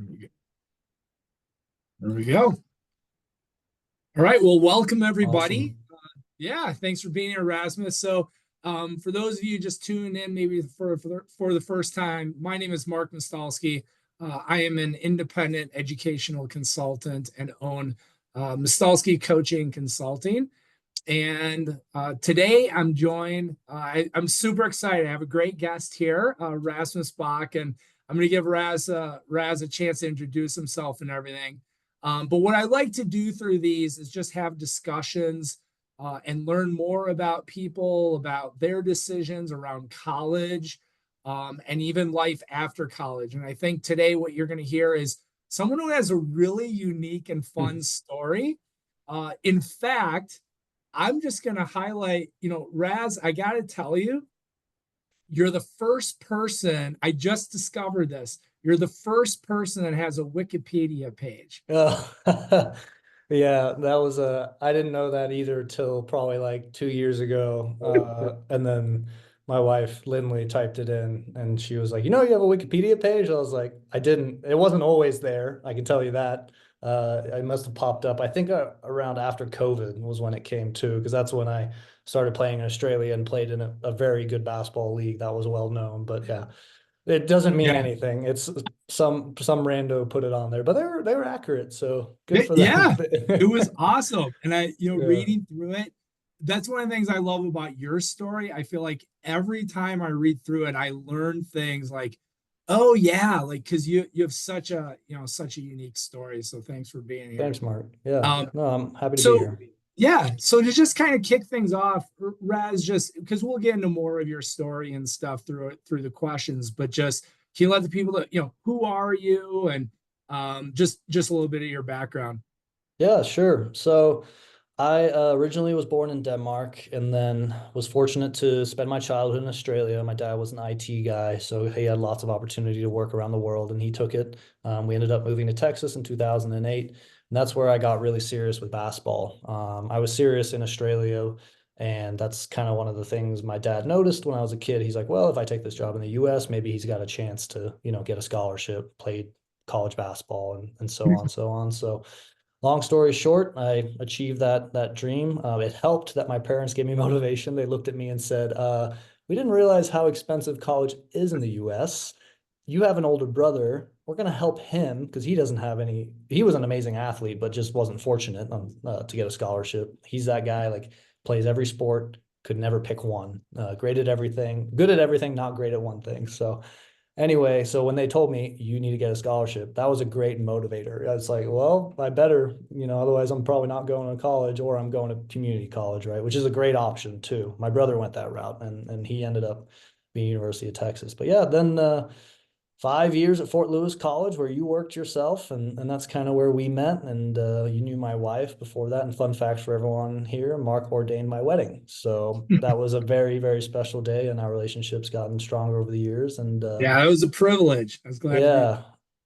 There we go. There we go. All right. Well, welcome everybody. Awesome. Yeah, thanks for being here, Rasmus. For those of you just tuning in, maybe for the first time, my name is Mark Mostalski. I am an independent educational consultant and own Mostalski Coaching Consulting. And today I'm joined. I'm super excited. I have a great guest here, Rasmus Bach, and I'm going to give Raz a chance to introduce himself and everything. But what I like to do through these is just have discussions and learn more about people, about their decisions around college, and even life after college. And I think today what you're going to hear is someone who has a really unique and fun story. In fact, I'm just going to highlight, Raz, I got to tell you, you're the first person, I just discovered this. You're the first person that has a Wikipedia page. Oh, yeah, that was I didn't know that either till probably like 2 years ago. And then my wife Lindley typed it in and she was like, you have a Wikipedia page? I was like, I didn't. It wasn't always there. I can tell you that. It must have popped up. I think around after COVID was when it came to, because that's when I started playing in Australia and played in a very good basketball league that was well known. But yeah. It doesn't mean Yeah. anything. It's some rando put it on there, but they were accurate, so good for them. Yeah, it was awesome. And Yeah. reading through it, that's one of the things I love about your story. I feel like every time I read through it, I learn things like, oh yeah, like because you have such a unique story. So thanks for being here. Thanks, Mark. Yeah. Um, No, I'm happy to be So here. yeah, so to just kind of kick things off, Raz, just because we'll get into more of your story and stuff through the questions, but just can you let the people that who are you and just a little bit of your background. Yeah, sure. So I originally was born in Denmark and then was fortunate to spend my childhood in Australia. My dad was an IT guy, so he had lots of opportunity to work around the world and he took it. We ended up moving to Texas in 2008, and that's where I got really serious with basketball. I was serious in Australia, and that's kind of one of the things my dad noticed when I was a kid. He's like, well, if I take this job in the US, maybe he's got a chance to, get a scholarship, play college basketball and so on, so on. So long story short, I achieved that dream. It helped that my parents gave me motivation. They looked at me and said, "We didn't realize how expensive college is in the U.S. You have an older brother. We're going to help him because he doesn't have any. He was an amazing athlete, but just wasn't fortunate to get a scholarship. He's that guy, like plays every sport, could never pick one. Great at everything, good at everything, not great at one thing. So anyway, so when they told me you need to get a scholarship, that was a great motivator. I was like, well, I better, otherwise I'm probably not going to college or I'm going to community college, right? Which is a great option too. My brother went that route and he ended up being University of Texas. But yeah, then 5 years at Fort Lewis College where you worked yourself and that's kind of where we met. And you knew my wife before that. And fun fact for everyone here, Mark ordained my wedding. So that was a very, very special day and our relationship's gotten stronger over the years. And Yeah, it was a privilege. I was glad to be. yeah.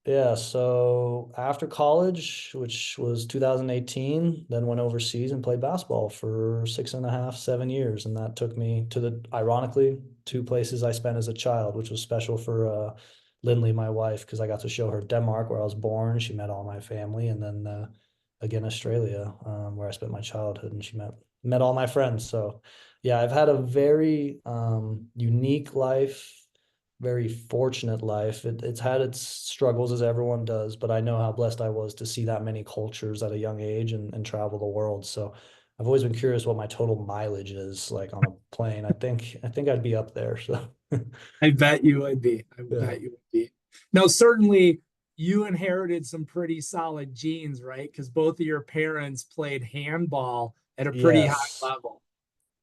Yeah. So after college, which was 2018, then went overseas and played basketball for 6.5, 7 years. And that took me to ironically, two places I spent as a child, which was special for Lindley, my wife, because I got to show her Denmark, where I was born. She met all my family. And then again, Australia, where I spent my childhood, and she met all my friends. So yeah, I've had a very unique life, very fortunate life. It's had its struggles as everyone does, but I know how blessed I was to see that many cultures at a young age and travel the world. So I've always been curious what my total mileage is like on a plane. I think I'd be up there. So I bet you would be. I yeah. bet you would be. Now, certainly you inherited some pretty solid genes, right? Because both of your parents played handball at a pretty high Yes. level.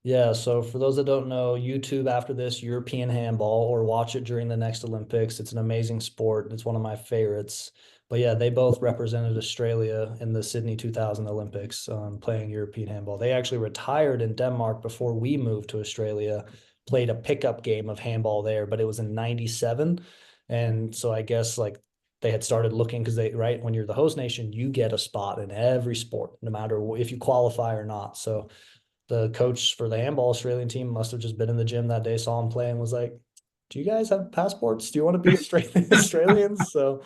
Yeah, so for those that don't know, YouTube after this European handball or watch it during the next Olympics. It's an amazing sport. It's one of my favorites. But yeah, they both represented Australia in the Sydney 2000 Olympics, playing European handball. They actually retired in Denmark before we moved to Australia, played a pickup game of handball there, but it was in 97. And so I guess like they had started looking because right, when you're the host nation, you get a spot in every sport, no matter if you qualify or not. So the coach for the handball Australian team must have just been in the gym that day, saw him play, and was like, "Do you guys have passports? Do you want to be Australian?" Australians? So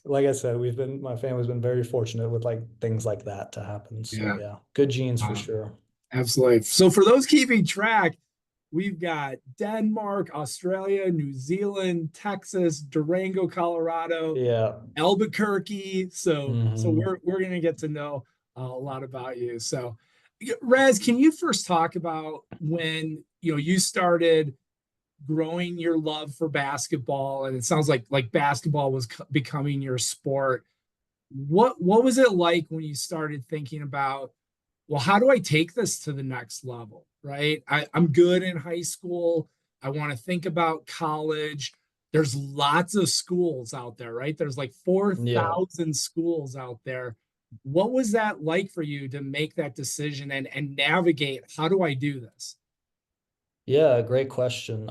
like I said, my family's been very fortunate with like things like that to happen. So Yeah. yeah, good genes for Uh, sure. Absolutely. So for those keeping track, we've got Denmark, Australia, New Zealand, Texas, Durango, Colorado, Yeah. Albuquerque. So Hmm. we're gonna get to know a lot about you. So, Rez, can you first talk about when you started growing your love for basketball, and it sounds like basketball was becoming your sport. What was it like when you started thinking about, well, how do I take this to the next level? Right. I'm good in high school. I want to think about college. There's lots of schools out there, right? There's like Yeah. 4,000 schools out there. What was that like for you to make that decision and navigate? How do I do this? Yeah, great question.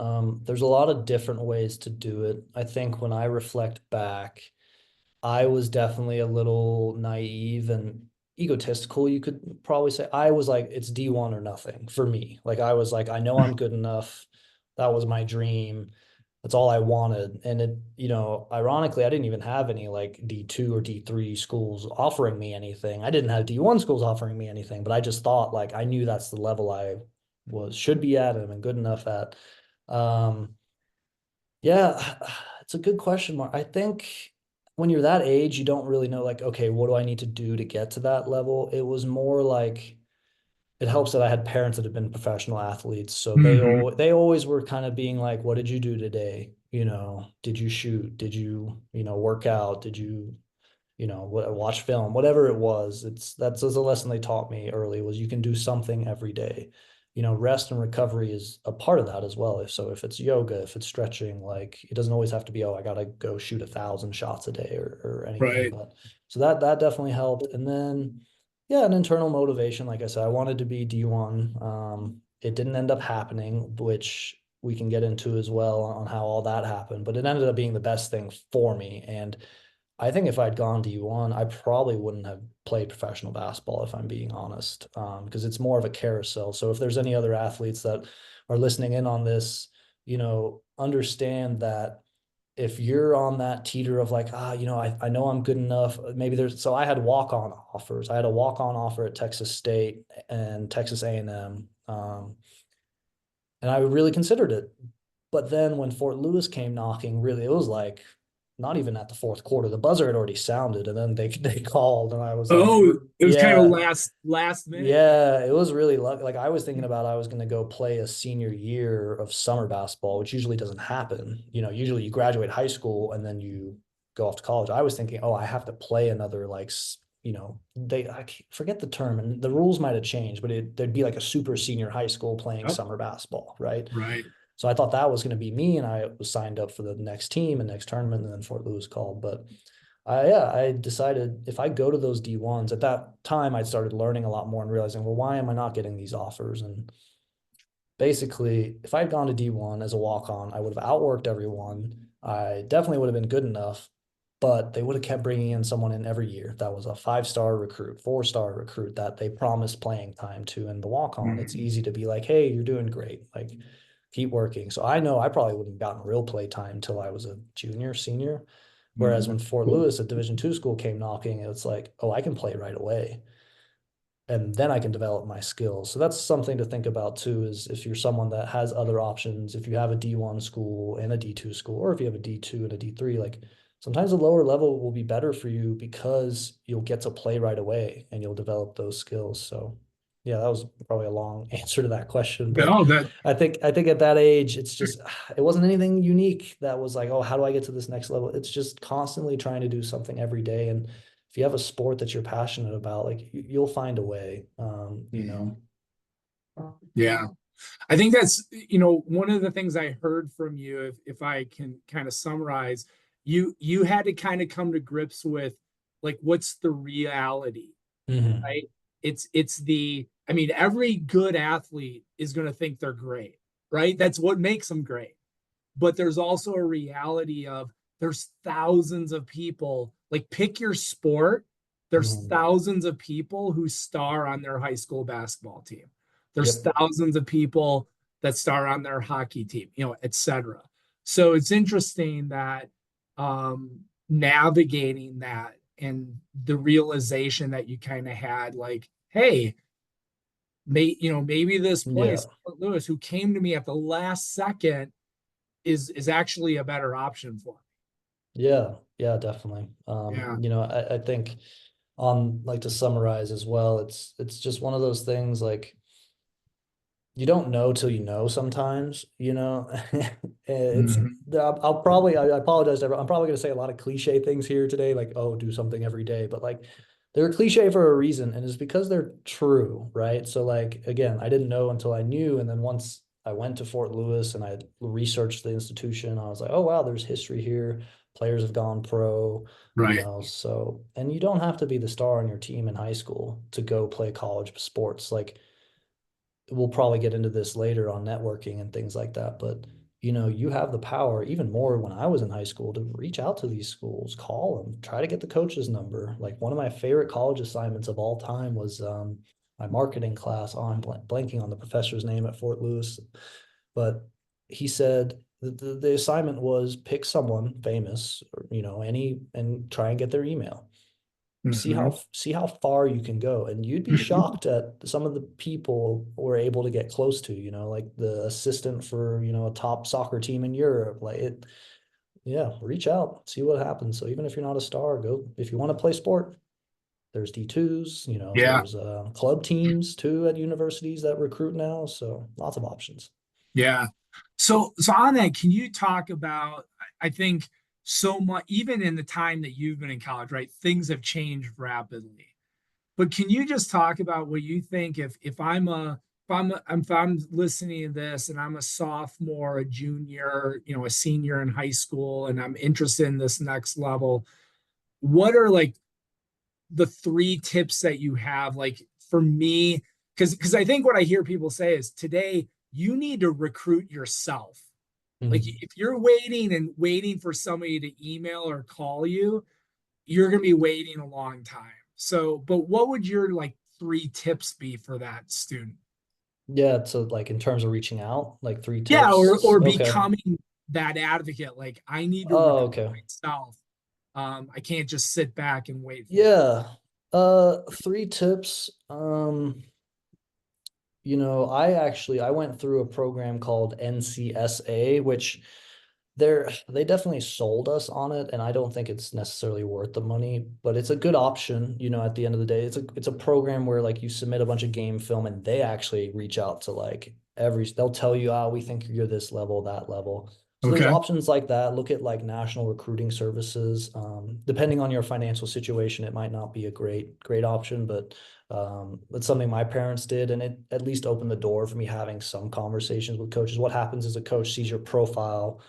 There's a lot of different ways to do it. I think when I reflect back, I was definitely a little naive and egotistical, you could probably say. I was like, it's D1 or nothing for me. Like I was like, I know I'm good enough. That was my dream. That's all I wanted. And it, ironically, I didn't even have any like D2 or D3 schools offering me anything. I didn't have D1 schools offering me anything, but I just thought like I knew that's the level I was should be at and I'm good enough at. Um, yeah, it's a good question, Mark. I think when you're that age, you don't really know like, okay, what do I need to do to get to that level? It was more like it helps that I had parents that have been professional athletes, so Mhm. they always were kind of being like, "What did you do today? Did you shoot? Did you, work out? Did you, watch film? Whatever it was." That's a lesson they taught me early was you can do something every day. Rest and recovery is a part of that as well. If it's yoga, if it's stretching, like it doesn't always have to be, oh, I gotta go shoot 1,000 shots a day or anything. Right. But so that definitely helped. And then yeah, an internal motivation. Like I said, I wanted to be D1. It didn't end up happening, which we can get into as well on how all that happened, but it ended up being the best thing for me. And I think if I'd gone D1, I probably wouldn't have played professional basketball, if I'm being honest, because it's more of a carousel. So if there's any other athletes that are listening in on this, understand that if you're on that teeter of like, I know I'm good enough. Maybe so I had walk-on offers. I had a walk-on offer at Texas State and Texas A&M. And I really considered it. But then when Fort Lewis came knocking, really, it was like not even at the fourth quarter. The buzzer had already sounded, and then they called, and I was like, Oh, it was kind of yeah, last minute. yeah, it was really lucky. Like I was thinking about I was going to go play a senior year of summer basketball, which usually doesn't happen. Usually you graduate high school and then you go off to college. I was thinking, oh, I have to play another like I forget the term and the rules might have changed, but there'd be like a super senior high school playing Yep. summer basketball, right? Right. So I thought that was going to be me, and I was signed up for the next team and next tournament, and then Fort Lewis called. But I decided if I go to those D1s at that time, I started learning a lot more and realizing, well, why am I not getting these offers? And basically, if I had gone to D1 as a walk on, I would have outworked everyone. I definitely would have been good enough, but they would have kept bringing in someone in every year that was a 5-star recruit, 4-star recruit that they promised playing time to. And the walk on, it's Mhm. easy to be like, hey, you're doing great. Like, keep working. So I know I probably wouldn't have gotten real play time until I was a junior, senior. Whereas Mhm. when Fort Lewis, a Division II school, came knocking, it's like, oh, I can play right away and then I can develop my skills. So that's something to think about too, is if you're someone that has other options, if you have a D1 school and a D2 school, or if you have a D2 and a D3, like sometimes the lower level will be better for you because you'll get to play right away and you'll develop those skills. So yeah, that was probably a long answer to that question, but No, that I think at that age, it's just it wasn't anything unique that was like, oh, how do I get to this next level? It's just constantly trying to do something every day. And if you have a sport that you're passionate about, like you'll. Find a way. Mhm. Yeah. I think that's, one of the things I heard from you, if I can kind of summarize, you had to kind of come to grips with like what's the reality, Hmm. right? I mean, every good athlete is going to think they're great, right? That's what makes them great. But there's also a reality of there's thousands of people, like pick your sport, there's Hmm. thousands of people who star on their high school basketball team. There's Yep. thousands of people that star on their hockey team, etc. So it's interesting that navigating that and the realization that you kind of had, like, hey, maybe this Yeah. place, Fort Lewis, who came to me at the last second, is actually a better option for Yeah. Yeah, definitely. me. Yeah. I think on like to summarize as well, it's just one of those things like you don't know till you know sometimes, you know. It's Mhm. I'll probably I apologize to everyone. I'm probably gonna say a lot of cliche things here today, like, oh, do something every day, but like they're cliche for a reason, and it's because they're true, right? So like again, I didn't know until I knew, and then once I went to Fort Lewis and I researched the institution, I was like, oh wow, there's history here. Players have gone pro, Right. so and you don't have to be the star on your team in high school to go play college sports. Like we'll probably get into this later on networking and things like that, but you have the power even more when I was in high school to reach out to these schools, call them, try to get the coach's number. Like one of my favorite college assignments of all time was my marketing class. Oh, I'm blanking on the professor's name at Fort Lewis, but he said the assignment was pick someone famous, or, any, and try and get their email. Mhm. See how far you can go, and you'd be Mhm. shocked at some of the people we're able to get close to, like the assistant for a top soccer team in Europe. Like it, yeah, reach out, see what happens. So even if you're not a star, go. If you want to play sport, there's D2s, Yeah. there's club teams too at universities that recruit now, so lots of options. Yeah. So on that, can you talk about, I think so much, even in the time that you've been in college, right? Things have changed rapidly. But can you just talk about what you think if I'm listening to this and I'm a sophomore, a junior, a senior in high school, and I'm interested in this next level, what are like the three tips that you have, like for me? Because I think what I hear people say is today you need to recruit yourself. Like Mhm. if you're waiting and waiting for somebody to email or call you, you're going to be waiting a long time. So, but what would your like three tips be for that student? Yeah, so like in terms of reaching out, like three Yeah, tips. or Okay. becoming that advocate. Like I need to Oh, recruit okay. myself. I can't just sit back and wait for it. Yeah. Three tips. I went through a program called NCSA, which they definitely sold us on it, and I don't think it's necessarily worth the money, but it's a good option, at the end of the day. It's a program where like you submit a bunch of game film and they actually reach out to like they'll tell you, we think you're this level, that level. So there's Okay. options like that. Look at like national recruiting services. Depending on your financial situation, it might not be a great option, but it's something my parents did, and it at least opened the door for me having some conversations with coaches. What happens is a coach sees your profile,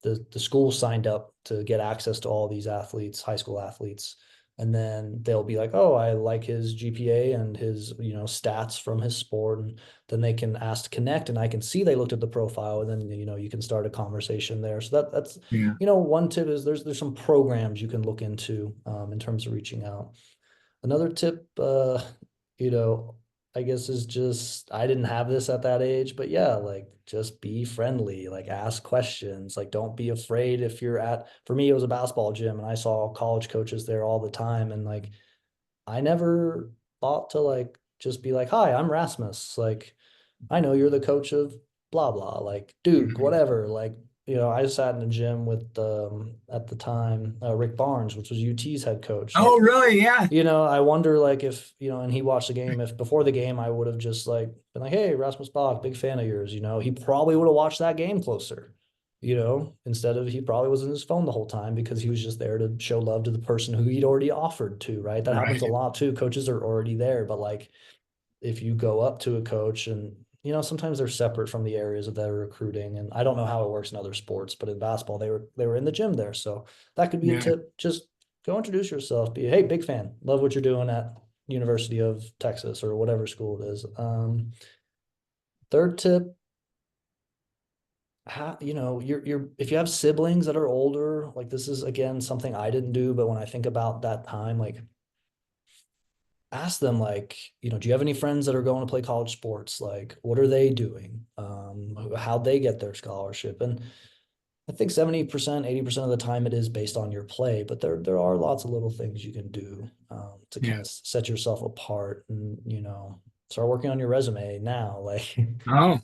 the school signed up to get access to all these athletes, high school athletes, and then they'll be like, oh, I like his GPA and his stats from his sport, and then they can ask to connect, and I can see they looked at the profile, and then you can start a conversation there. So that's Yeah. one tip is there's some programs you can look into in terms of reaching out. Another tip, you know, I guess is just I didn't have this at that age, but yeah, like just be friendly, like ask questions, like don't be afraid if you're at, for me, it was a basketball gym and I saw college coaches there all the time. And like I never thought to like just be like, hi, I'm Rasmus. Like I know you're the coach of blah blah, like Duke, Mhm. whatever. Like, I sat in a gym with at the time Rick Barnes, which was UT's head coach. Oh, Like, really? Yeah. I wonder like if, and he watched the game, if before the game I would have just like been like, hey, Rasmus Bach, big fan of yours, he probably would have watched that game closer, instead of he probably was in his phone the whole time because he was just there to show love to the person who he'd already offered to, right? That happens a Right. lot too. Coaches are already there, but like if you go up to a coach and sometimes they're separate from the areas of their recruiting, and I don't know how it works in other sports, but in basketball they were in the gym there, so that could be a Yeah. tip. Just go introduce yourself, be hey, big fan, love what you're doing at University of Texas or whatever school it is. Third tip, you're if you have siblings that are older, like this is again something I didn't do, but when I think about that time, like ask them like, do you have any friends that are going to play college sports? Like, what are they doing? How'd they get their scholarship? And I think 70%, 80% of the time it is based on your play, but there are lots of little things you can do to kind of Yeah. set yourself apart and, start working on your resume now. Like, Oh,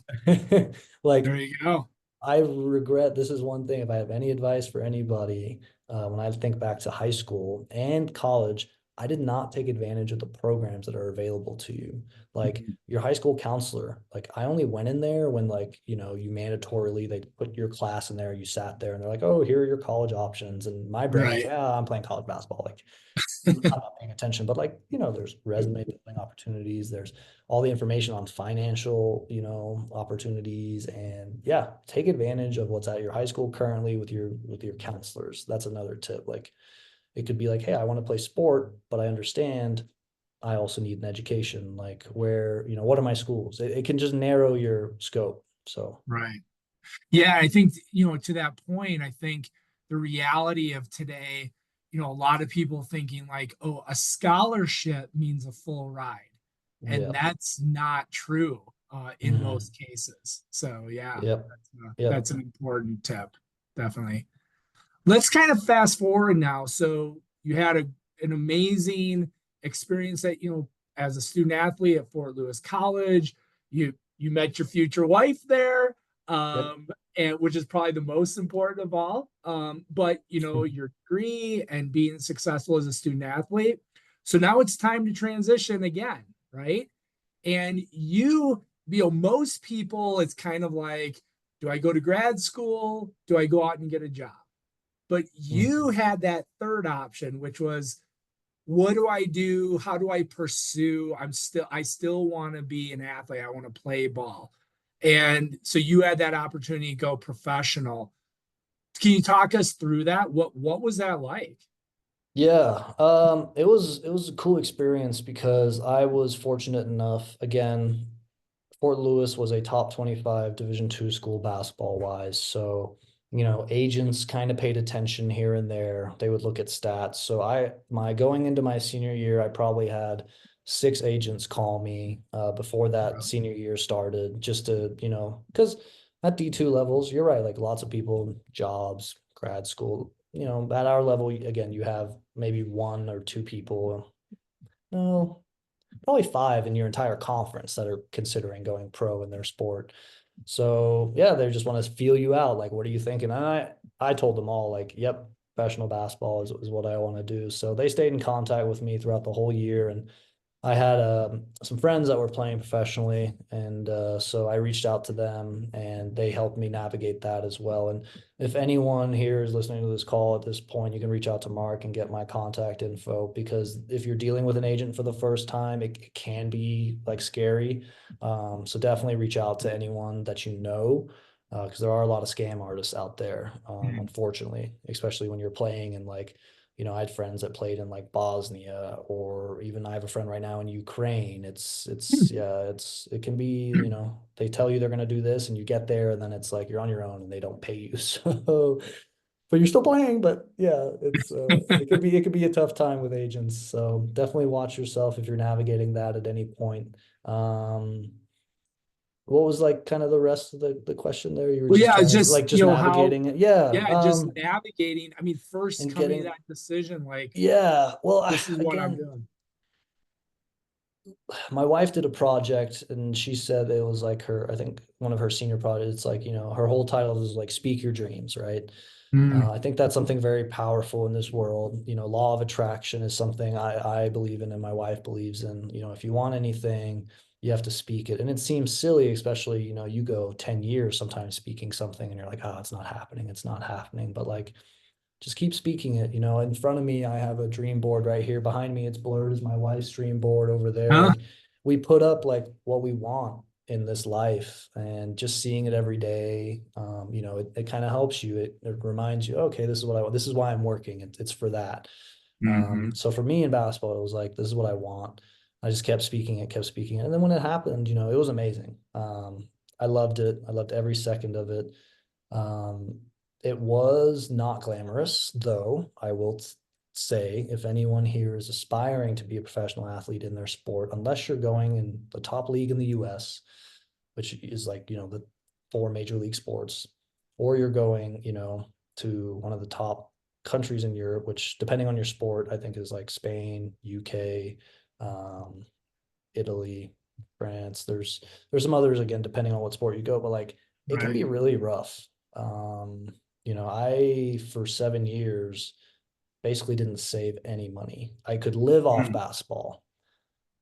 like there you go. I regret this is one thing. If I have any advice for anybody, when I think back to high school and college, I did not take advantage of the programs that are available to you. Like Mhm. your high school counselor, like I only went in there when like, you mandatorily they put your class in there, you sat there and they're like, oh, here are your college options. And my brain was, Right. yeah, I'm playing college basketball. Like I'm not paying attention, but like, there's resume building opportunities. There's all the information on financial, opportunities and yeah, take advantage of what's at your high school currently with your counselors. That's another tip. Like it could be like, hey, I want to play sport, but I understand I also need an education. Like where, what are my schools? It can just narrow your scope. So Right. Yeah, I think, to that point, I think the reality of today, a lot of people thinking like, oh, a scholarship means a full ride. And yeah. that's not true in Mhm. most cases. So yeah, Yep. that's Yep. an important tip, definitely. Let's kind of fast forward now. So you had an amazing experience that, as a student athlete at Fort Lewis College. You met your future wife there, Yep. and which is probably the most important of all. But your degree and being successful as a student athlete. So now it's time to transition again, right? And most people, it's kind of like, do I go to grad school? Do I go out and get a job? But you Mhm. had that third option, which was, what do I do? How do I pursue? I still want to be an athlete. I want to play ball. And so you had that opportunity to go professional. Can you talk us through that? What was that like? Yeah, it was a cool experience because I was fortunate enough. Again, Fort Lewis was a top 25 Division two school basketball wise. So, agents kind of paid attention here and there. They would look at stats. So my going into my senior year, I probably had six agents call me before that Really? senior year started, just to, because at D2 levels, you're right, like lots of people, jobs, grad school, at our level, again, you have maybe one or two people. No, probably five in your entire conference that are considering going pro in their sport. So yeah, they just want to feel you out. Like, what are you thinking? And I told them all like, yep, professional basketball is what I want to do. So they stayed in contact with me throughout the whole year. And I had some friends that were playing professionally, and so I reached out to them, and they helped me navigate that as well. And if anyone here is listening to this call at this point, you can reach out to Mark and get my contact info because if you're dealing with an agent for the first time, it can be like scary. So definitely reach out to anyone that you know because there are a lot of scam artists out there, Mm. unfortunately, especially when you're playing in like I had friends that played in like Bosnia, or even I have a friend right now in Ukraine. It can be, they tell you they're going to do this and you get there and then it's like you're on your own and they don't pay you. So, but you're still playing, but yeah, it could be a tough time with agents. So definitely watch yourself if you're navigating that at any point. What was like kind of the rest of the question there? You were Well, just yeah, it's trying to just, like just how, navigating it. Yeah. yeah, just navigating. I mean, first And coming to getting, that decision, like, yeah, well, this is what I'm again, doing. my wife did a project and she said it was like I think one of her senior projects, it's like, her whole title is like speak your dreams, right? Mm. I think that's something very powerful in this world. Law of attraction is something I believe in and my wife believes in. If you want anything, you have to speak it. And it seems silly, especially, you go 10 years sometimes speaking something and you're like, oh, it's not happening. It's not happening. But like, just keep speaking it. In front of me, I have a dream board right here. Behind me, it's blurred, is my wife's dream board over there. Huh? Like we put up like what we want in this life and just seeing it every day. It kind of helps you. It reminds you, okay, this is what I want. This is why I'm working. It's for that. Hmm. So for me in basketball, it was like, this is what I want. I just kept speaking it, kept speaking it. And then when it happened, it was amazing. I loved it. I loved every second of it. Um, it was not glamorous, though, I will say, if anyone here is aspiring to be a professional athlete in their sport, unless you're going in the top league in the US, which is like, the four major league sports, or you're going, to one of the top countries in Europe, which depending on your sport, I think is like Spain, UK, um, Italy, France. There's some others again, depending on what sport you go, but like it can Right. be really rough. I for 7 years basically didn't save any money. I could live off basketball,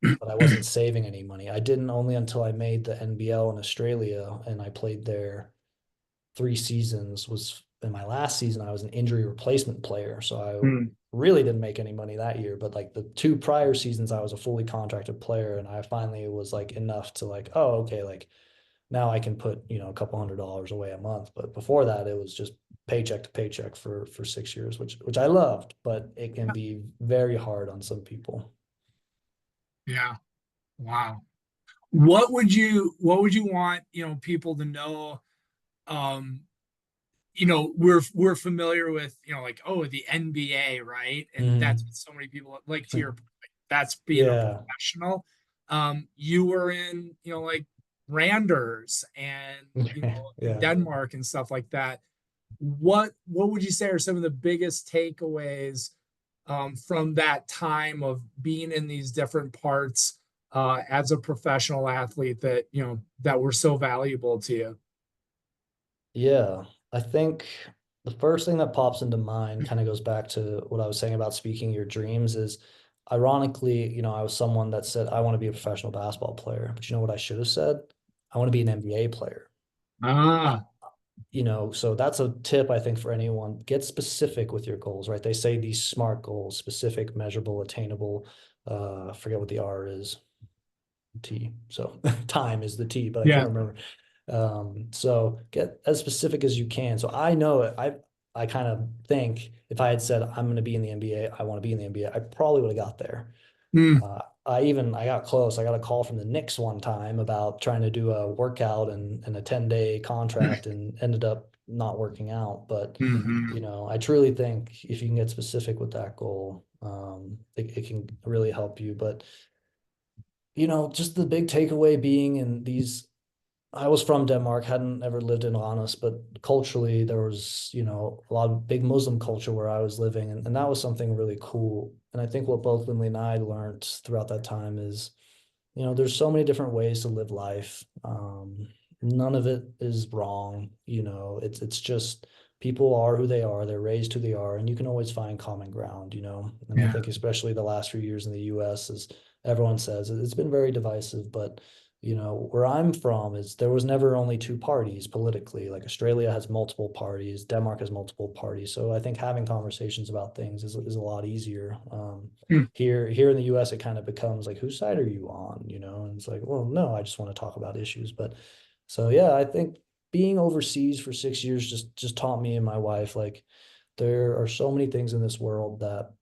but I wasn't saving any money. I didn't only until I made the NBL in Australia and I played there 3 seasons. Was in my last season, I was an injury replacement player. So I Mm. really didn't make any money that year. But like the two prior seasons, I was a fully contracted player. And I finally was like enough to like, oh, okay, like now I can put, a couple $100 away a month. But before that, it was just paycheck to paycheck for 6 years, which I loved, but it can be very hard on some people. Yeah. Wow. What would you want, people to know? Um, we're familiar with, like, oh, the NBA, right? And that's what Mm. so many people like to your point, that's being a Yeah. professional. You were in, like Randers and in Yeah. Denmark and stuff like that. What would you say are some of the biggest takeaways from that time of being in these different parts as a professional athlete that that were so valuable to you? Yeah, I think the first thing that pops into mind kind of goes back to what I was saying about speaking your dreams is ironically, I was someone that said I want to be a professional basketball player, but you know what I should have said? I want to be an NBA player. Uh, Ah, so that's a tip I think for anyone. Get specific with your goals, right? They say these SMART goals, specific, measurable, attainable. I forget what the R is. T. So time is the T, but I can't yeah. remember. So get as specific as you can. So I know it. I kind of think if I had said I'm going to be in the NBA, I want to be in the NBA, I probably would have got there. Mm, I got close. I got a call from the Knicks one time about trying to do a workout and a 10-day contract and ended up not working out. But mhm. I truly think if you can get specific with that goal, it can really help you. But just the big takeaway being in these I was from Denmark, hadn't ever lived in Honest, but culturally there was, a lot of big Muslim culture where I was living, and that was something really cool. And I think what both Lindley and I learned throughout that time is, there's so many different ways to live life. None of it is wrong. It's just people are who they are, they're raised who they are, and you can always find common ground. And I Yeah. think especially the last few years in the US, as everyone says, it's been very divisive, but where I'm from is there was never only two parties politically. Like Australia has multiple parties, Denmark has multiple parties. So I think having conversations about things is a lot easier. Mm, Here in the US, it kind of becomes like, whose side are you on? And it's like, well, no, I just want to talk about issues. But so yeah, I think being overseas for 6 years just taught me and my wife like there are so many things in this world that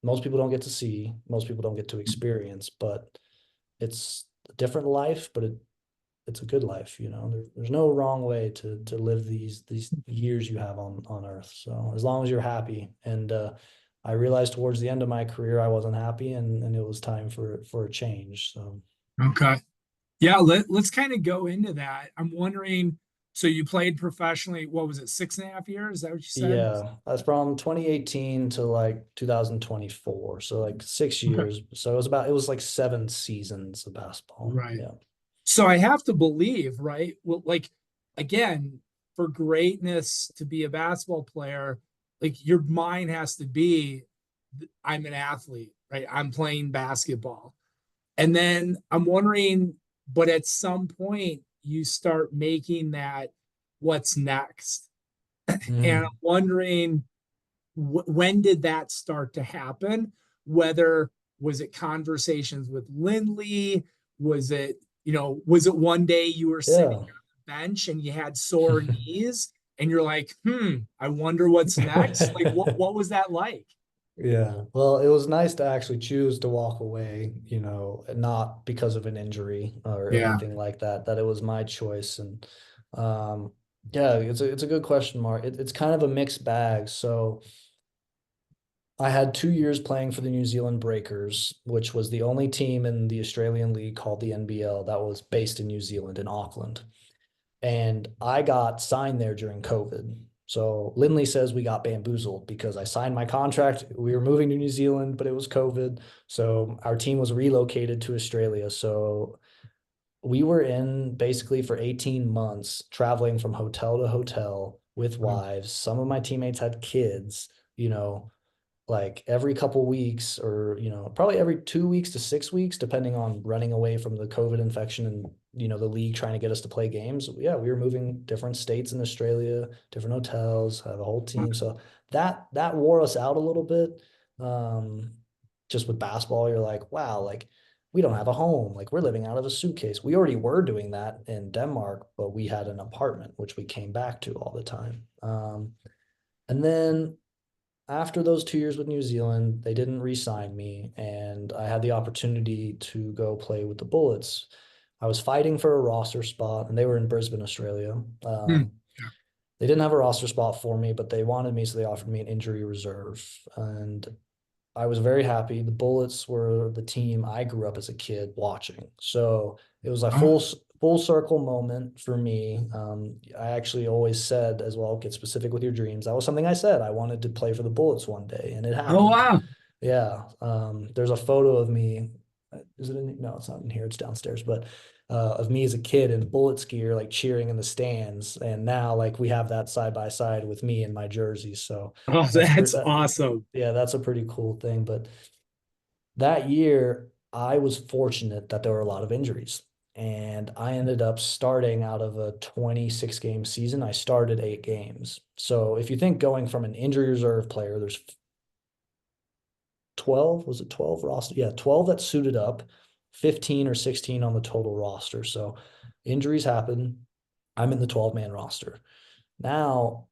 most people don't get to see, most people don't get to experience, but it's a different life, but it's a good life. There's no wrong way to live these years you have on earth. So as long as you're happy. And I realized towards the end of my career I wasn't happy, and it was time for a change. So okay. Yeah, let's kind of go into that. I'm wondering, so you played professionally, what was it, 6.5 years? Is that what you said? yeah, that's from 2018 to like 2024. So like six Okay. years. So it was like 7 seasons of basketball. Right. Yeah. So I have to believe, right? Well, like again, for greatness to be a basketball player, like your mind has to be, I'm an athlete, right? I'm playing basketball. And then I'm wondering, but at some point you start making that what's next. And I'm Mhm. wondering when did that start to happen? Whether was it conversations with Lindley? Was it, was it one day you were sitting Yeah. on the bench and you had sore knees and you're like, I wonder what's next? Like what was that like? Yeah. Well, it was nice to actually choose to walk away, not because of an injury or Yeah. anything like that, that it was my choice. And um, yeah, it's a good question, Mark. It's kind of a mixed bag. So I had 2 years playing for the New Zealand Breakers, which was the only team in the Australian League called the NBL that was based in New Zealand, in Auckland. And I got signed there during COVID. So Lindley says we got bamboozled because I signed my contract. We were moving to New Zealand, but it was COVID. So our team was relocated to Australia. So we were in basically for 18 months traveling from hotel to hotel with Wow. wives. Some of my teammates had kids, you know, like every couple weeks or probably every 2 weeks to 6 weeks depending on running away from the COVID infection and the league trying to get us to play games. Yeah, we were moving different states in Australia, different hotels, had a whole team. So that wore us out a little bit. um just with basketball, you're like, wow, like we don't have a home, like we're living out of a suitcase. We already were doing that in Denmark, but we had an apartment which we came back to all the time. And then after those 2 years with New Zealand, they didn't re-sign me, and I had the opportunity to go play with the Bullets. I was fighting for a roster spot, and they were in Brisbane, Australia. Hmm. They didn't have a roster spot for me, but they wanted me, so they offered me an injury reserve, and I was very happy. The Bullets were the team I grew up as a kid watching, so it was a Oh, full circle moment for me. I actually always said as well, get specific with your dreams. That was something I said. I wanted to play for the Bullets one day, and it oh happened. wow. Yeah. There's a photo of me. Is it in? No, it's not in here. It's downstairs. But of me as a kid in Bullets gear, like cheering in the stands, and now like we have that side by side with me in my jersey. So Oh, that's pretty. that's awesome. Yeah, that's a pretty cool thing. But that year, I was fortunate that there were a lot of injuries. And I ended up starting out of a 26 game season. I started 8 games. So if you think going from an injury reserve player, there's 12, was it 12 roster? Yeah, 12 that suited up, 15 or 16 on the total roster. So injuries happen. I'm in the 12-man roster. Now,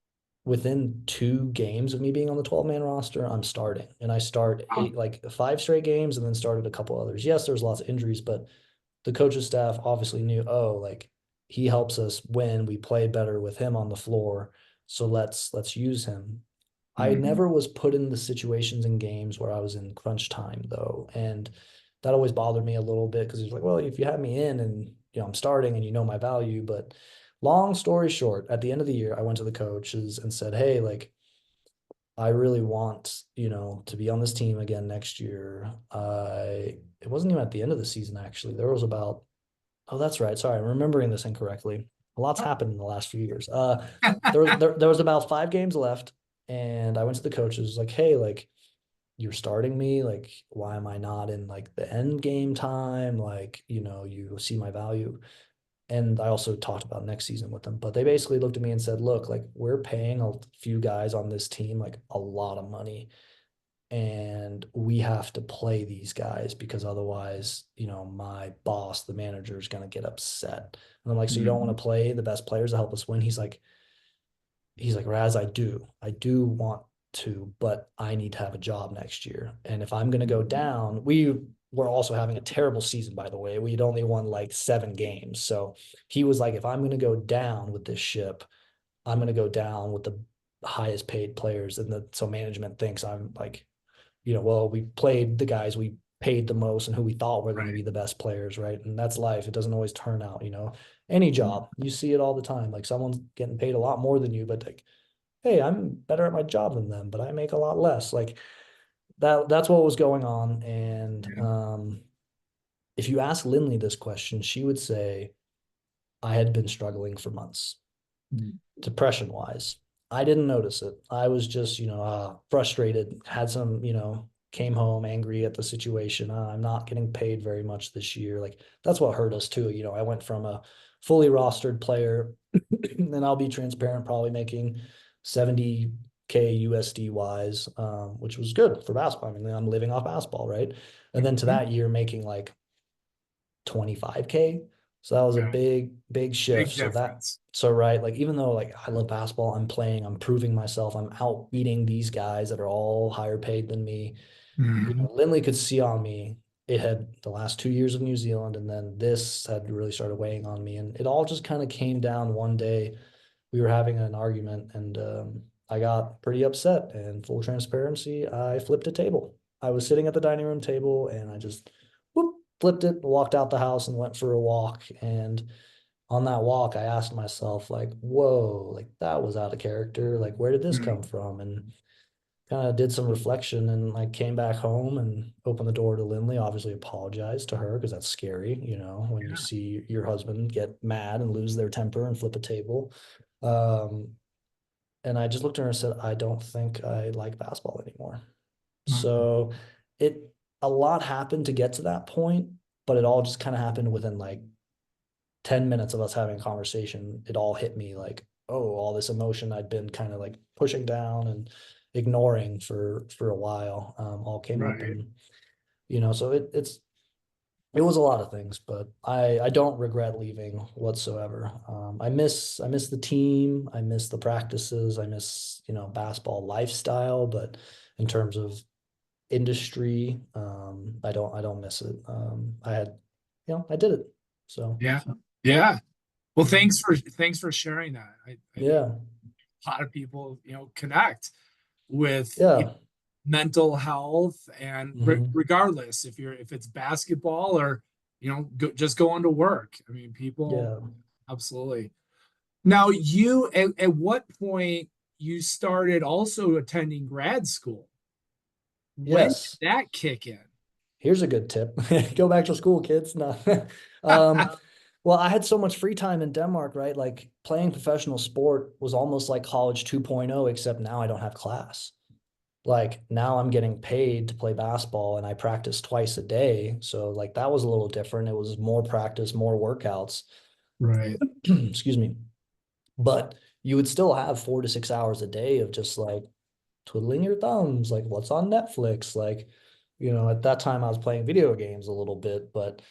within 2 games of me being on the 12-man roster, I'm starting. And I start Wow. eight, like 5 straight games and then started a couple others. Yes, there's lots of injuries, but the coaching staff obviously knew, oh, like he helps us when we play better with him on the floor. So let's use him. I Mhm. never was put in the situations in games where I was in crunch time though. And that always bothered me a little bit because it's like, well, if you have me in and I'm starting and you know my value, but long story short, at the end of the year, I went to the coaches and said, hey, like I really want, to be on this team again next year. It wasn't even at the end of the season actually. There was about, oh, that's right. Sorry, I'm remembering this incorrectly. A lot's happened in the last few years. There was about 5 games left, and I went to the coaches like, hey, like you're starting me, like why am I not in like the end game time? Like, you see my value. And I also talked about next season with them, but they basically looked at me and said, look, like we're paying a few guys on this team like a lot of money, and we have to play these guys because otherwise, my boss, the manager, is going to get upset. And I'm like, so you don't want Mhm. to play the best players to help us win? He's like, Raz, I do want to, but I need to have a job next year. And if I'm going to go down, we were also having a terrible season, by the way. We'd only won like 7 games. So he was like, if I'm going to go down with this ship, I'm going to go down with the highest paid players. And so management thinks I'm like, well, we played the guys we paid the most and who we thought were going to Right. be the best players, right? And that's life. It doesn't always turn out. Any job, you see it all the time. Like someone's getting paid a lot more than you, but like, hey, I'm better at my job than them, but I make a lot less. Like that's what was going on. And Yeah. if you ask Lindley this question, she would say I had been struggling for months Mhm. depression wise. I didn't notice it. I was just, frustrated, had some, came home angry at the situation. I'm not getting paid very much this year. Like that's what hurt us too. I went from a fully rostered player, and I'll be transparent, probably making 70K USD wise, which was good for basketball. I mean, I'm living off basketball, right? And then to Mhm. that year making like 25K. So that was a Yeah. big shift. Big So difference. right, like even though like I love basketball, I'm playing, I'm proving myself, I'm out beating these guys that are all higher paid than me. Mhm. Lindley could see on me. It had the last 2 years of New Zealand, and then this had really started weighing on me. And it all just kind of came down one day. We were having an argument, and I got pretty upset. And full transparency, I flipped a table. I was sitting at the dining room table, and I just whoop, flipped it, walked out the house, and went for a walk. And on that walk, I asked myself, like, whoa, like that was out of character. Like, where did this Mm. come from? And kind of did some reflection and like came back home and opened the door to Lindley. Obviously apologized to her because that's scary, when you Yeah. see your husband get mad and lose their temper and flip a table. Um, and I just looked at her and said, I don't think I like basketball anymore. Mm. So it a lot happened to get to that point, but it all just kind of happened within like 10 minutes of us having a conversation. It all hit me like, oh, all this emotion I'd been kind of like pushing down and ignoring for a while, all came up. Right. And so it was a lot of things, but I don't regret leaving whatsoever. I miss the team, I miss the practices, I miss basketball lifestyle, but in terms of industry, I don't miss it. I did it. So Yeah. Yeah. Well, yeah. thanks for sharing that. I think Yeah. a lot of people, connect with Yeah. mental health, and Hmm. regardless if it's basketball or just going to work. I mean, people Yeah. absolutely. Now, at what point you started also attending grad school? When did Yes. that kick in? Here's a good tip. Go back to school, kids. No. Um, well, I had so much free time in Denmark, right? Like playing professional sport was almost like college 2.0, except now I don't have class. Like now I'm getting paid to play basketball and I practice twice a day. So like that was a little different. It was more practice, more workouts. Right. Excuse me. But you would still have 4 to 6 hours a day of just like twiddling your thumbs, like what's on Netflix. Like, at that time I was playing video games a little bit, but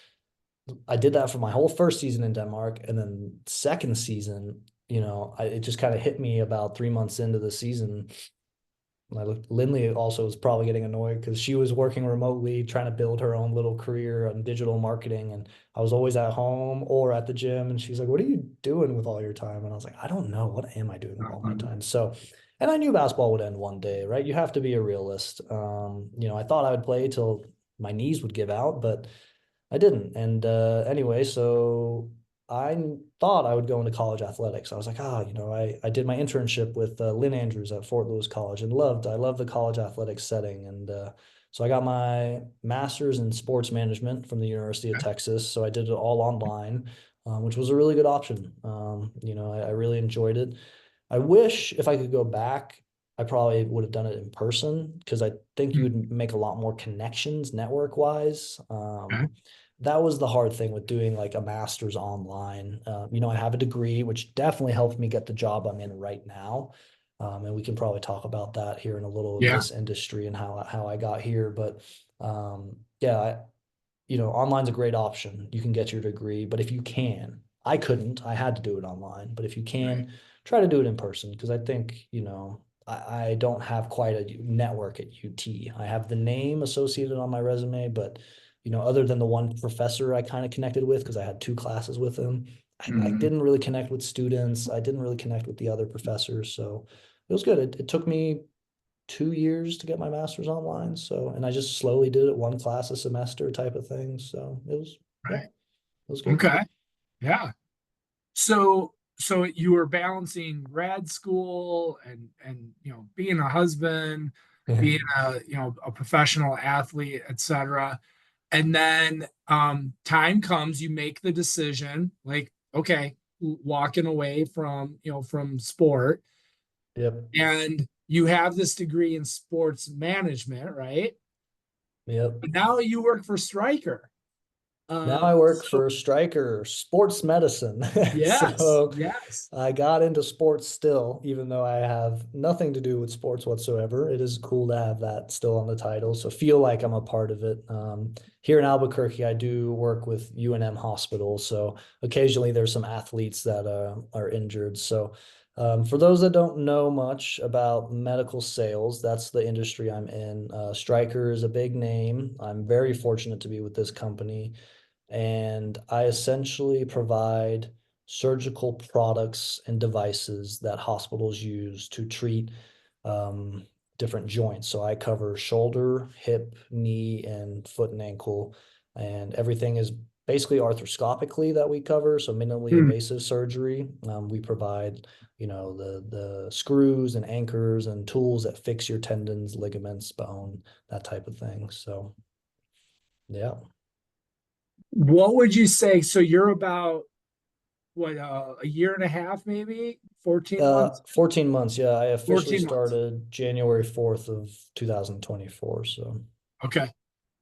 I did that for my whole first season in Denmark. And then second season, it just kind of hit me about 3 months into the season. Lindley also was probably getting annoyed because she was working remotely, trying to build her own little career on digital marketing. And I was always at home or at the gym. And she's like, "What are you doing with all your time?" And I was like, "I don't know. What am I doing with all my time?" So, and I knew basketball would end one day, right? You have to be a realist. I thought I would play till my knees would give out, but I didn't. And anyway, so I thought I would go into college athletics. I was like, I did my internship with Lynn Andrews at Fort Lewis College and I love the college athletics setting. And so I got my master's in sports management from the University of Texas. So I did it all online, which was a really good option. I really enjoyed it. I wish if I could go back, I probably would have done it in person because I think you would make a lot more connections network wise. Okay. That was the hard thing with doing like a master's online. I have a degree, which definitely helped me get the job I'm in right now. And we can probably talk about that here in a little of Yeah. this industry and how I got here. But yeah, online's a great option. You can get your degree, but if you can, I couldn't, I had to do it online. But if you Right. can, try to do it in person because I think, I don't have quite a network at UT. I have the name associated on my resume, but other than the one professor I kind of connected with because I had two classes with him, I like Mhm. didn't really connect with students. I didn't really connect with the other professors. So it was good. It took me 2 years to get my master's online. So, and I just slowly did it one class a semester type of thing. So yeah, Right. it was good. Okay. Yeah. So you were balancing grad school and being a husband, being a professional athlete, etc. And then time comes, you make the decision, like, okay, walking away from sport, Yep. and you have this degree in sports management, right? Yep. But now you work for Stryker. Now I work So for Stryker Sports Medicine. yes, So yes, I got into sports still, even though I have nothing to do with sports whatsoever. It is cool to have that still on the title. So feel like I'm a part of it. Here in Albuquerque, I do work with UNM Hospital. So occasionally there's some athletes that are injured. So for those that don't know much about medical sales, that's the industry I'm in. Stryker is a big name. I'm very fortunate to be with this company. And I essentially provide surgical products and devices that hospitals use to treat um, different joints. So I cover shoulder, hip, knee, and foot and ankle, and everything is basically arthroscopically that we cover, so minimally Mm. invasive surgery. We provide, the screws and anchors and tools that fix your tendons, ligaments, bone, that type of thing. So yeah. What would you say? So you're about what, a year and a half, maybe 14 months, 14 months. Yeah, I officially 14 months. started January 4th of 2024. So, Okay.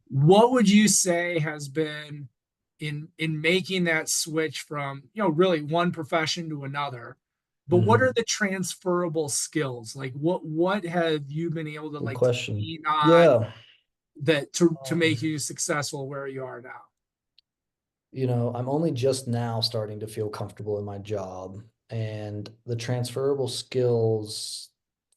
What would you say has been in making that switch from, really one profession to another? But what are mhm. the transferable skills? Like what have you been able to Good like to question. lean on Yeah. that to make Um, you successful where you are now? I'm only just now starting to feel comfortable in my job, and the transferable skills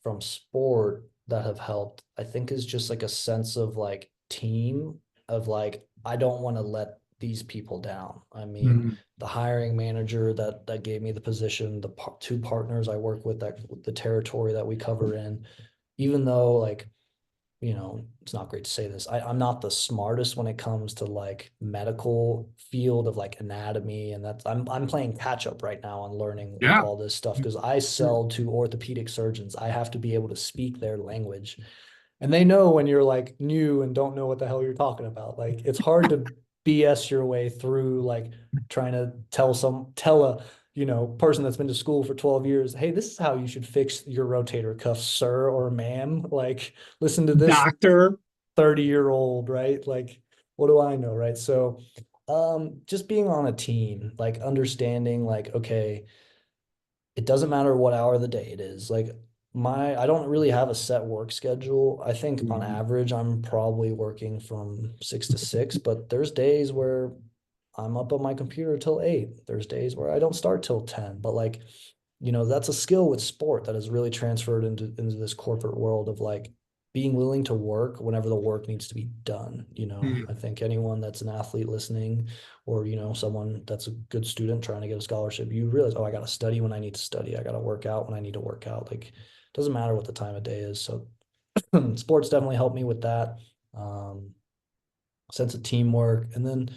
from sport that have helped, I think, is just like a sense of like team, of like, I don't want to let these people down. I mean, Mm. the hiring manager that gave me the position, the two partners I work with, that the territory that we cover in, even though like, it's not great to say this. I'm not the smartest when it comes to like medical field of like anatomy, and I'm playing catch up right now on learning like Yeah. all this stuff because I sell to orthopedic surgeons. I have to be able to speak their language, and they know when you're like new and don't know what the hell you're talking about. Like it's hard to BS your way through like trying to tell a person that's been to school for 12 years, hey, this is how you should fix your rotator cuff, sir or ma'am. Like listen to this Doctor. 30-year-old, right? Like what do I know, right? So just being on a team, like understanding like, okay, it doesn't matter what hour of the day it is. Like I don't really have a set work schedule. I think on Mhm. average I'm probably working from 6 to 6, but there's days where I'm up on my computer till 8. There's days where I don't start till 10. But like, that's a skill with sport that has really transferred into this corporate world of like being willing to work whenever the work needs to be done. I Mm. think anyone that's an athlete listening, or someone that's a good student trying to get a scholarship, you realize, oh, I got to study when I need to study. I got to work out when I need to work out. Like it doesn't matter what the time of day is. So sports definitely helped me with that. Um, Sense of teamwork, and then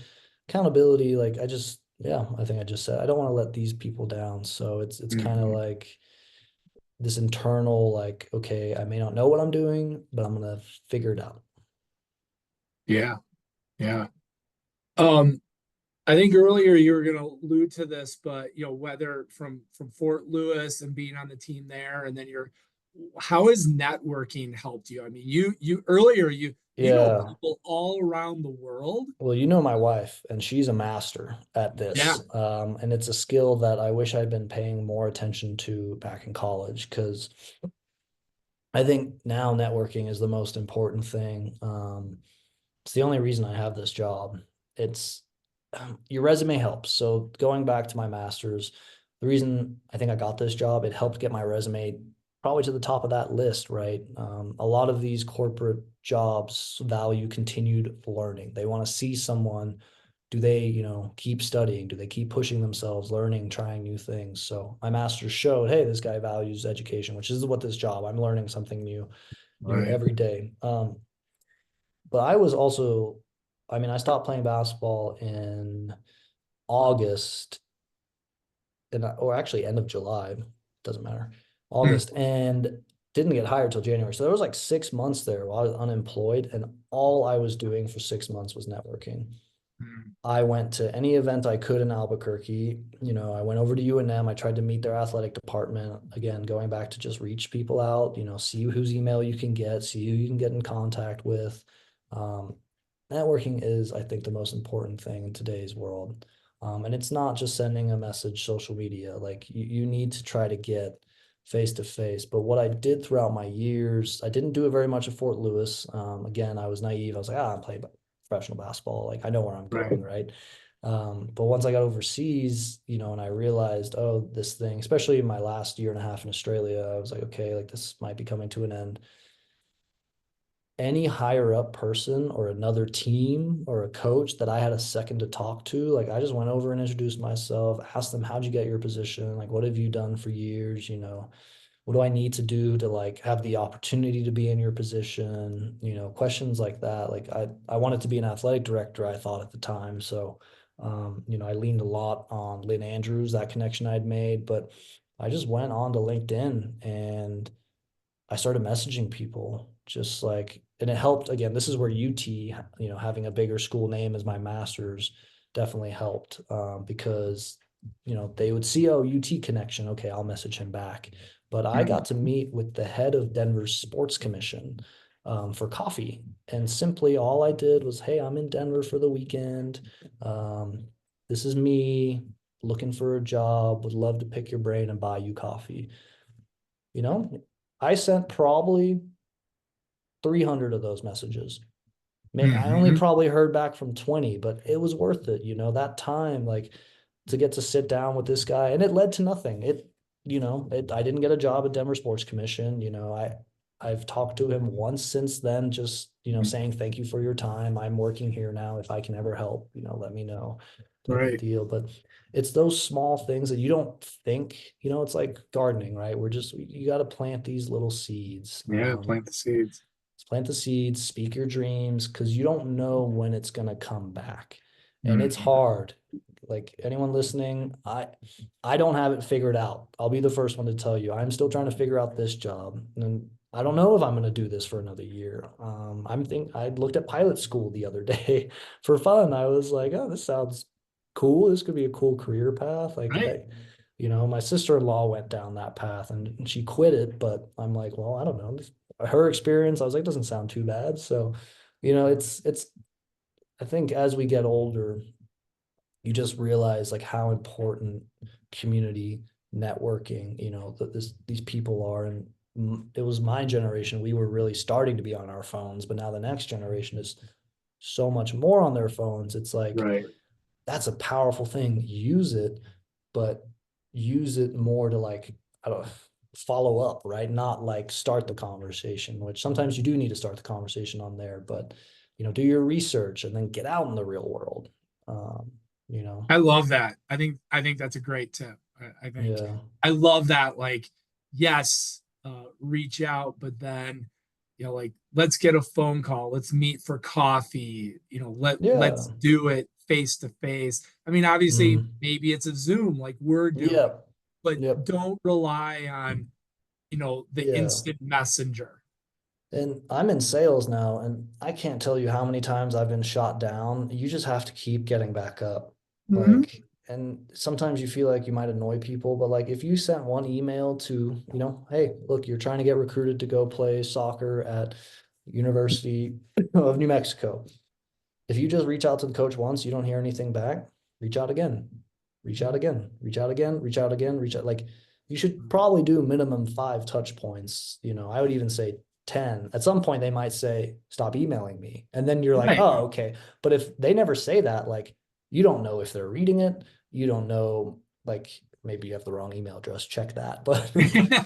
accountability. Like I think I just said, I don't want to let these people down. So it's kind of Mhm. like this internal, like, okay, I may not know what I'm doing, but I'm gonna figure it out. Yeah. Yeah. Um, I think earlier you were going to allude to this, but whether from Fort Lewis and being on the team there, and then how has networking helped you? I mean, you earlier you know Yeah. people all around the world. Well, my wife, and she's a master at Yeah, this. And it's a skill that I wish I'd been paying more attention to back in college, because I think now networking is the most important thing. It's the only reason I have this job. It's your resume helps. So going back to my master's, the reason I think I got this job, it helped get my resume probably to the top of that list, right? A lot of these corporate jobs value continued learning. They want to see someone. Do they, keep studying? Do they keep pushing themselves, learning, trying new things? So my master's showed, hey, this guy values education, which is what this job. I'm learning something new, right. every day. But I was also, I mean, I stopped playing basketball in August, or actually end of July, doesn't matter, Mm. August, and didn't get hired till January. So there was like 6 months there while I was unemployed, and all I was doing for 6 months was networking. Mm. I went to any event I could in Albuquerque. I went over to UNM. I tried to meet their athletic department. Again, going back to just reach people out, see whose email you can get, see who you can get in contact with. Um, Networking is, I think, the most important thing in today's world. And it's not just sending a message, social media. Like you need to try to get face to face. But what I did throughout my years, I didn't do it very much at Fort Lewis. Again, I was naive. I was like, I'm playing professional basketball. Like I know where I'm Right. going, right? But once I got overseas, and I realized, oh, this thing, especially in my last year and a half in Australia, I was like, okay, like this might be coming to an end. Any higher up person or another team or a coach that I had a second to talk to, like I just went over and introduced myself, asked them, how'd you get your position? Like, what have you done for years? What do I need to do to like have the opportunity to be in your position? Questions like that. Like I wanted to be an athletic director, I thought at the time. So I leaned a lot on Lynn Andrews, that connection I'd made, but I just went on to LinkedIn and I started messaging people just like, and it helped. Again, this is where UT, having a bigger school name as my master's definitely helped, because, they would see, oh, UT connection. Okay, I'll message him back. But I got to meet with the head of Denver's sports commission, for coffee. And simply all I did was, hey, I'm in Denver for the weekend. Um, this is me looking for a job, would love to pick your brain and buy you coffee. You know, I sent probably 300 of those messages. I only Mhm. probably heard back from 20, but it was worth it, that time, like to get to sit down with this guy. And it led to nothing. I didn't get a job at Denver Sports Commission. I've talked to him once since then, just, saying thank you for your time. I'm working here now. If I can ever help, let me know, type of Right. deal. But it's those small things that you don't think, it's like gardening, right? You got to plant these little seeds. Yeah, plant the seeds. Plant the seeds, speak your dreams, because you don't know when it's going to come back. And it's Mhm. hard. Like anyone listening, I don't have it figured out. I'll be the first one to tell you. I'm still trying to figure out this job. And I don't know if I'm going to do this for another year. I looked at pilot school the other day for fun. I was like, oh, this sounds cool. This could be a cool career path. Right. My sister-in-law went down that path and she quit it, but I'm like, well, I don't know. Her experience, I was like, doesn't sound too bad. So, it's I think as we get older, you just realize like how important community networking, that these people are. And it was my generation, we were really starting to be on our phones, but now the next generation is so much more on their phones. It's like, Right. that's a powerful thing. Use it, but use it more to like, I don't follow up, right? Not like start the conversation, which sometimes you do need to start the conversation on there, but do your research and then get out in the real world. Um, you know, I love that. I think that's a great tip. I think yeah, I love that. Like, yes, reach out, but then, like, let's get a phone call. Let's meet for coffee. Let's yeah, do it face to face. I mean, obviously, mm, maybe it's a Zoom like we're doing, yep, but yep, don't rely on, the yeah. instant messenger. And I'm in sales now, and I can't tell you how many times I've been shot down. You just have to keep getting back up. Mhm. And sometimes you feel like you might annoy people, but like if you sent one email to, hey, look, you're trying to get recruited to go play soccer at University of New Mexico. If you just reach out to the coach once, you don't hear anything back, reach out again, reach out again, reach out again, reach out again, reach out. Like you should probably do minimum 5 touch points. I would even say 10. At some point, they might say, stop emailing me. And then you're like, Right. oh, okay. But if they never say that, like you don't know if they're reading it. You don't know, like maybe you have the wrong email address, check that. But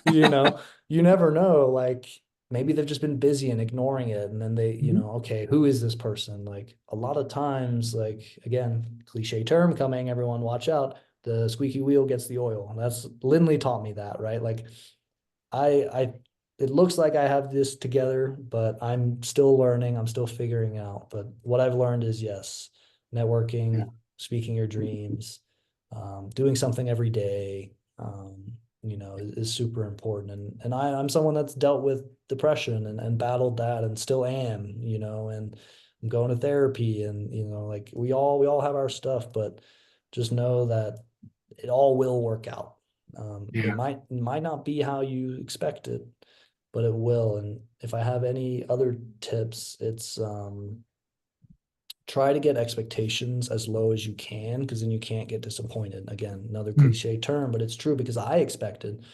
you know, you never know. Like maybe they've just been busy and ignoring it, and then they, okay, who is this person? Like a lot of times, like again, cliche term coming, everyone watch out, the squeaky wheel gets the oil. That's Lindley taught me that, right? Like I it looks like I have this together, but I'm still learning, I'm still figuring out. But what I've learned is yes, Yeah. networking, speaking your dreams, doing something every day, is super important. And I'm someone that's dealt with depression and battled that and still am, and I'm going to therapy and like we all have our stuff, but just know that it all will work out. It Yeah. might not be how you expect it, but it will. And if I have any other tips, it's try to get expectations as low as you can, because then you can't get disappointed. Again, another Mm. cliche term, but it's true because I expected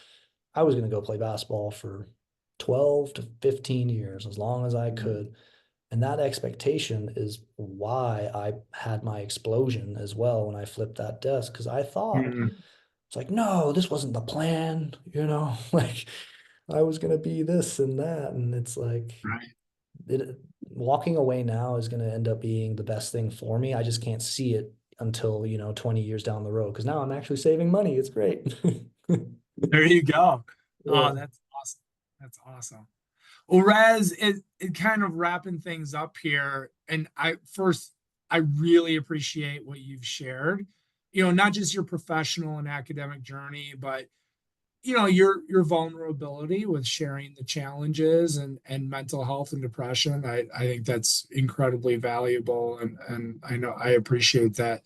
I was going to go play basketball for 12 to 15 years, as long as I could. And that expectation is why I had my explosion as well when I flipped that desk, because I thought, Mm. it's like, no, this wasn't the plan, like I was gonna be this and that. And it's like Right. it walking away now is gonna end up being the best thing for me. I just can't see it until, 20 years down the road. Cause now I'm actually saving money. It's great. There you go. Oh, Yeah. that's awesome. That's awesome. Well, Raz, it kind of wrapping things up here. And I first I really appreciate what you've shared. Not just your professional and academic journey, but your vulnerability with sharing the challenges and mental health and depression. I think that's incredibly valuable, and I know I appreciate that.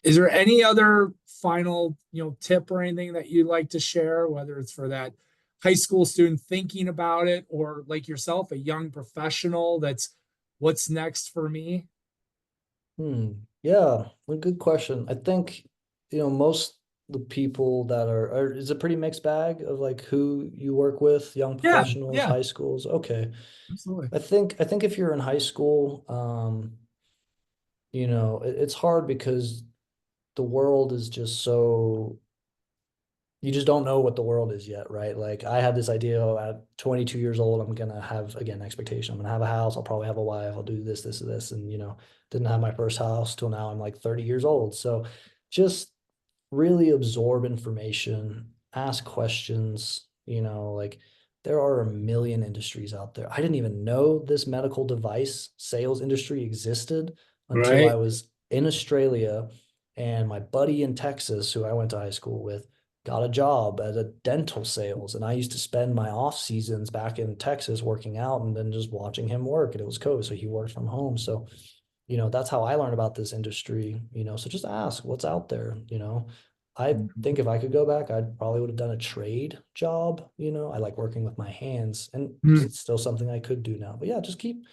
Is there any other final tip or anything that you'd like to share, whether it's for that high school student thinking about it, or like yourself, a young professional that's what's next for me? Yeah, a good question. I think, most the people that is a pretty mixed bag of like who you work with, young Yeah, professionals, yeah, high schools. Okay. absolutely. I think if you're in high school, it's hard because the world is just so you just don't know what the world is yet, right? Like I had this idea at 22 years old, I'm gonna have again expectation. I'm gonna have a house, I'll probably have a wife, I'll do this, and this, and didn't have my first house till now I'm like 30 years old. So just really absorb information, ask questions, like there are a million industries out there. I didn't even know this medical device sales industry existed until I Right. was in Australia and my buddy in Texas, who I went to high school with, got a job at a dental sales. And I used to spend my off seasons back in Texas working out and then just watching him work. And it was COVID. So he worked from home. So that's how I learned about this industry, so just ask what's out there. I think if I could go back, I probably would have done a trade job. I like working with my hands and Mm, it's still something I could do now. But yeah, just keep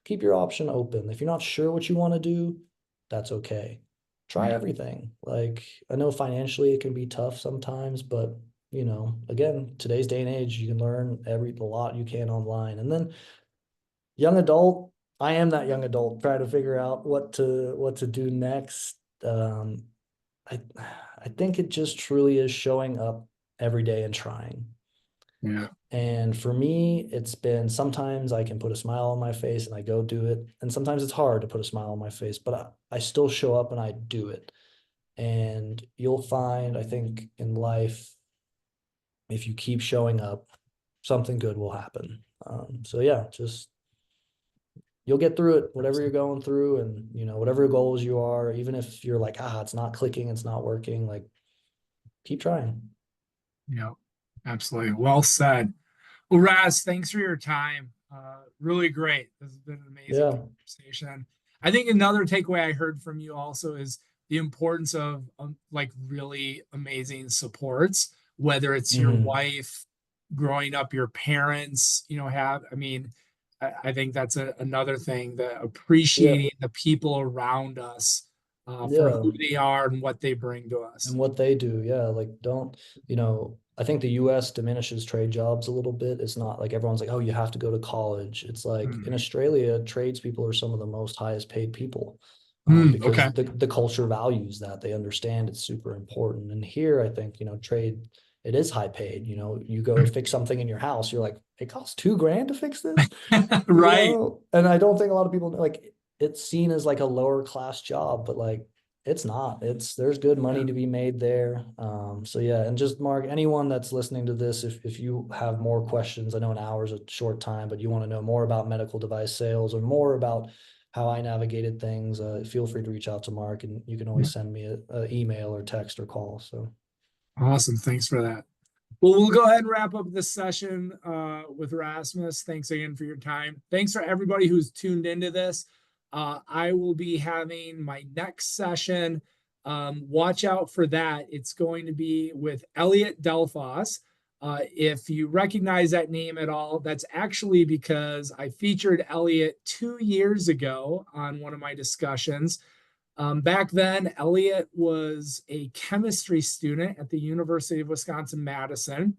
your option open. If you're not sure what you want to do, that's okay. Try yeah. everything. Like I know financially it can be tough sometimes, but again, today's day and age, you can learn a lot you can online. And then young adult, I am that young adult trying to figure out what to do next. I I think it just truly is showing up every day and trying. Yeah. And for me, it's been sometimes I can put a smile on my face and I go do it. And sometimes it's hard to put a smile on my face, but I still show up and I do it. And you'll find, I think, in life, if you keep showing up, something good will happen. So yeah, just you'll get through it, whatever you're going through, and whatever goals you are, even if you're like, it's not clicking, it's not working, like keep trying. Yeah, absolutely. Well said. Well, Raz, thanks for your time. Really great. This has been an amazing Yeah. conversation. I think another takeaway I heard from you also is the importance of like really amazing supports, whether it's your Hmm. wife, growing up, your parents, have. I mean, I think that's another thing that Yeah. appreciating the people around us for Yeah. who they are and what they bring to And us. what they do, yeah, like don't, I think the US diminishes trade jobs a little bit. It's not like everyone's like, oh, you have to go to college. It's like in Mm. Australia, tradespeople are some of the most highest paid people, Okay. because the culture values that. They understand it's super important. And here, I think, trade, it is high paid. You go fix something in your house, you're like, it costs 2 grand to fix this, Right. And I don't think a lot of people like it's seen as like a lower class job, but like it's not. There's good money Yeah. to be made there. So yeah, and just Mark, anyone that's listening to this, if you have more questions, I know an hour is a short time, but you want to know more about medical device sales or more about how I navigated things, feel free to reach out to Mark, and you can always send me a email or text or call. So Awesome. Thanks for that. Well, we'll go ahead and wrap up this session with Rasmus. Thanks again for your time. Thanks for everybody who's tuned into this. I will be having my next session. Watch out for that. It's going to be with Elliot Delphos. If you recognize that name at all, that's actually because I featured Elliot 2 years ago on one of my discussions. Back then, Elliot was a chemistry student at the University of Wisconsin-Madison.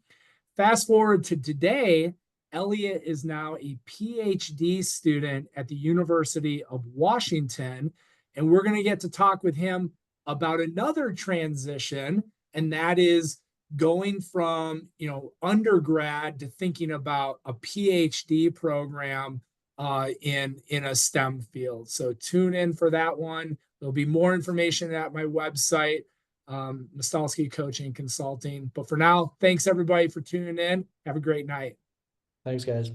Fast forward to today, Elliot is now a PhD student at the University of Washington. And we're going to get to talk with him about another transition, and that is going from undergrad to thinking about a PhD program in a STEM field. So tune in for that one. There'll be more information at my website, Nostalski Coaching Consulting. But for now, thanks everybody for tuning in. Have a great night. thanks, guys.